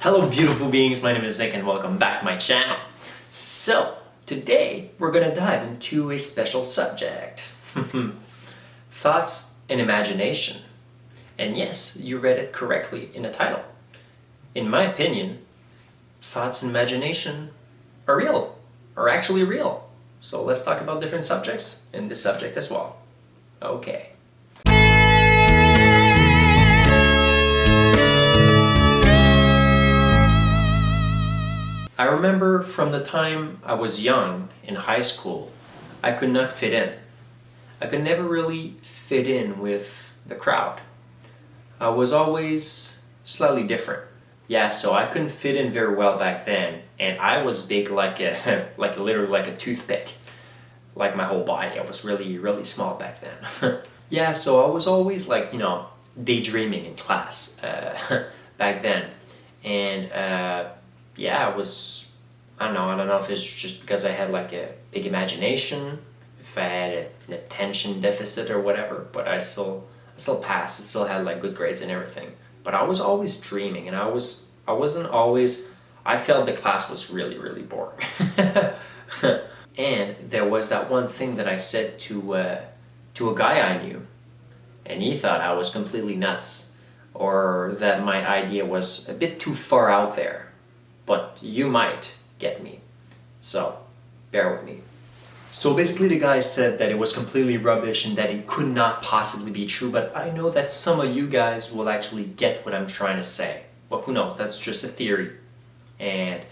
Hello beautiful beings, my name is Nick and welcome back to my channel. So, today we're gonna dive into a special subject. Thoughts and imagination. And yes, you read it correctly in the title. In my opinion, thoughts and imagination are actually real. So let's talk about different subjects and this subject as well. Okay. I remember from the time I was young in high school, I could not fit in. I could never really fit in with the crowd. I was always slightly different. Yeah, so I couldn't fit in very well back then, and I was big like literally like a toothpick. Like my whole body, I was really small back then. Yeah, so I was always like, daydreaming in class back then. And yeah, I don't know if it's just because I had like a big imagination, if I had an attention deficit or whatever, but I still passed, I still had like good grades and everything. But I was always dreaming, and I felt the class was really boring. And there was that one thing that I said to a guy I knew, and he thought I was completely nuts, or that my idea was a bit too far out there. But you might get me, so bear with me. So basically the guy said that it was completely rubbish and that it could not possibly be true, but I know that some of you guys will actually get what I'm trying to say. Well, who knows, that's just a theory. And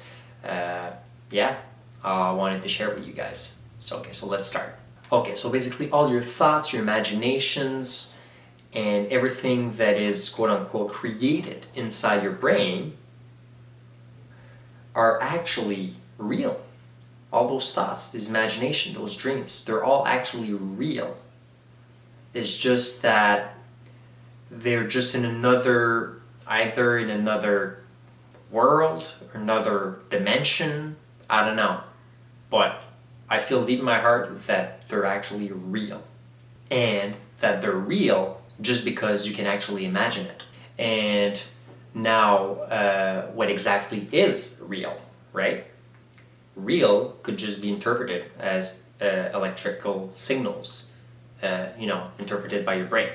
yeah, I wanted to share it with you guys. So let's start. Okay, so basically all your thoughts, your imaginations, and everything that is quote-unquote created inside your brain are actually real. All those thoughts, this imagination, those dreams, they're all actually real. It's just that they're just in either in another world or another dimension, I don't know. But I feel deep in my heart that they're actually real. And that they're real just because you can actually imagine it. And now, what exactly is real, right? Real could just be interpreted as electrical signals, interpreted by your brain.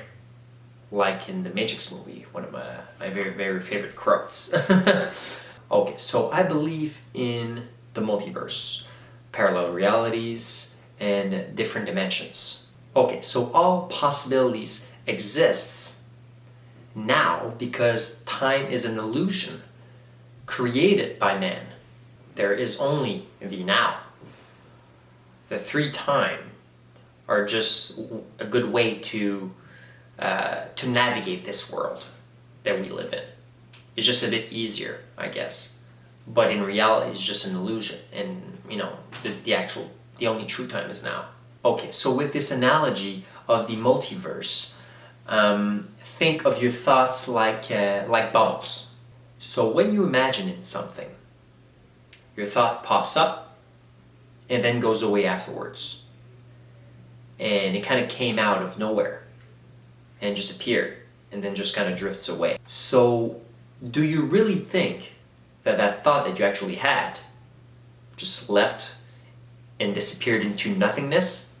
Like in the Matrix movie, one of my very favorite quotes. Okay, so I believe in the multiverse, parallel realities, and different dimensions. Okay, so all possibilities exists now because time is an illusion created by man. There is only the now. The three time are just a good way to navigate this world that we live in. It's just a bit easier, I guess. But in reality, it's just an illusion, and the only true time is now. Okay, so with this analogy of the multiverse, think of your thoughts like bubbles. So when you imagine in something, your thought pops up and then goes away afterwards. And it kind of came out of nowhere and just appeared and then just kind of drifts away. So do you really think that thought that you actually had just left and disappeared into nothingness?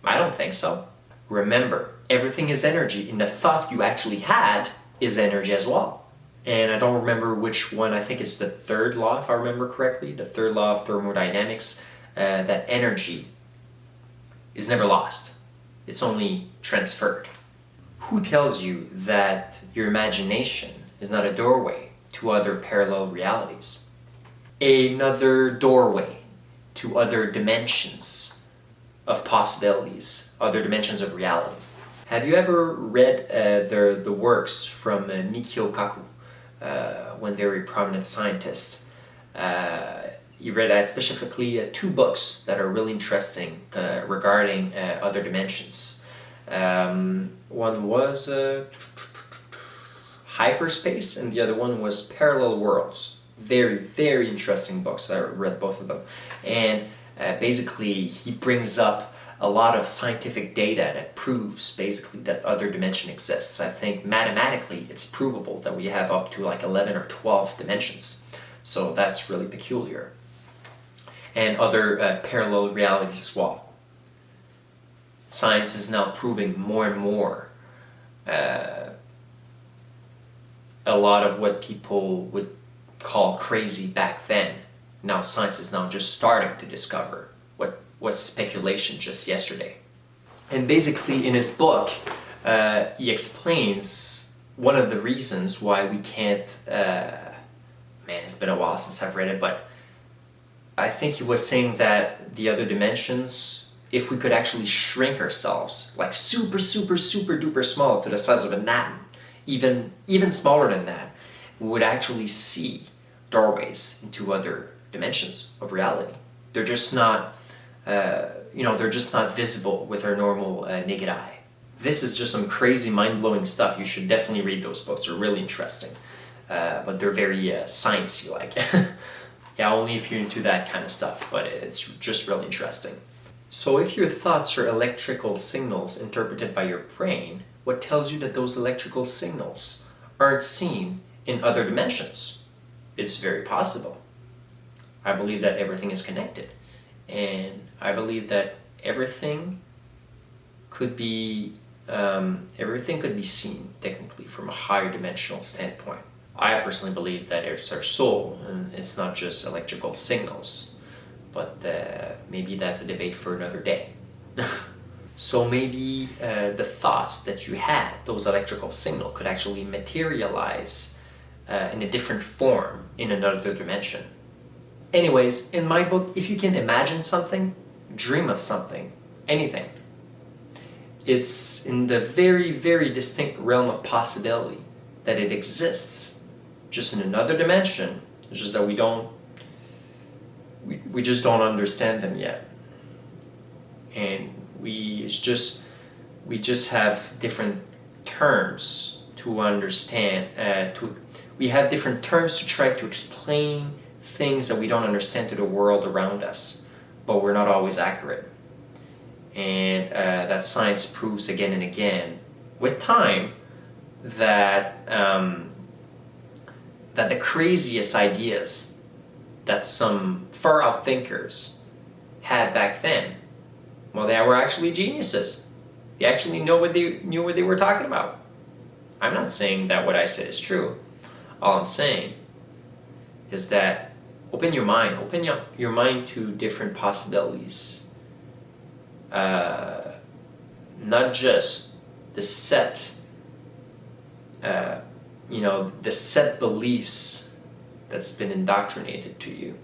I don't think so. Remember, everything is energy, and the thought you actually had is energy as well. And I don't remember which one, I think it's the third law, if I remember correctly, the third law of thermodynamics, that energy is never lost. It's only transferred. Who tells you that your imagination is not a doorway to other parallel realities? Another doorway to other dimensions of possibilities, other dimensions of reality. Have you ever read the works from Mikio Kaku, when they were a prominent scientist? He read specifically two books that are really interesting regarding other dimensions. One was Hyperspace, and the other one was Parallel Worlds. Very interesting books. I read both of them. And basically he brings up a lot of scientific data that proves basically that other dimension exists. I think mathematically it's provable that we have up to like 11 or 12 dimensions. So that's really peculiar. And other parallel realities as well. Science is now proving more and more a lot of what people would call crazy back then. Now science is now just starting to discover what was speculation just yesterday. And basically in his book, he explains one of the reasons why we can't, man, it's been a while since I've read it, but I think he was saying that the other dimensions, if we could actually shrink ourselves, like super, super, super duper small to the size of an atom, even smaller than that, we would actually see doorways into other dimensions of reality. They're just not, they're just not visible with our normal naked eye. This is just some crazy, mind-blowing stuff. You should definitely read those books. They're really interesting, but they're very sciencey like. Yeah, only if you're into that kind of stuff, but it's just really interesting. So if your thoughts are electrical signals interpreted by your brain, what tells you that those electrical signals aren't seen in other dimensions? It's very possible. I believe that everything is connected, and I believe that everything could be seen technically from a higher dimensional standpoint. I personally believe that it's our soul, and it's not just electrical signals, but maybe that's a debate for another day. So maybe the thoughts that you had, those electrical signals, could actually materialize in a different form in another dimension. Anyways, in my book, if you can imagine something, dream of something, anything, it's in the very, very distinct realm of possibility that it exists, just in another dimension. It's just that we just don't understand them yet. And we just have different terms to understand, we have different terms to try to explain things that we don't understand to the world around us, but we're not always accurate. And that science proves again and again, with time, that that the craziest ideas that some far-out thinkers had back then, well, they were actually geniuses. They actually knew what they were talking about. I'm not saying that what I said is true. All I'm saying is that open your mind to different possibilities. Not just the set, the set beliefs that's been indoctrinated to you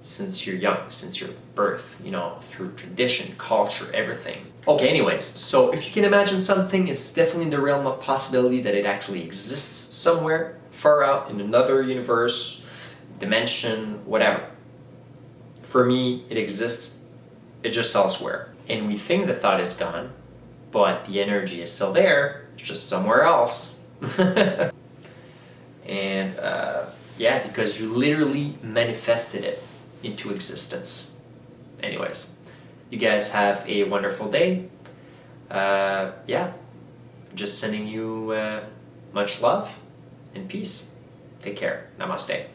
since you're young, since your birth, through tradition, culture, everything. Okay, anyways, so if you can imagine something, it's definitely in the realm of possibility that it actually exists somewhere far out in another universe, dimension, whatever. For me, it exists, it's just elsewhere. And we think the thought is gone, but the energy is still there, it's just somewhere else. And yeah, because you literally manifested it into existence. Anyways, you guys have a wonderful day. Yeah, just sending you much love and peace. Take care. Namaste.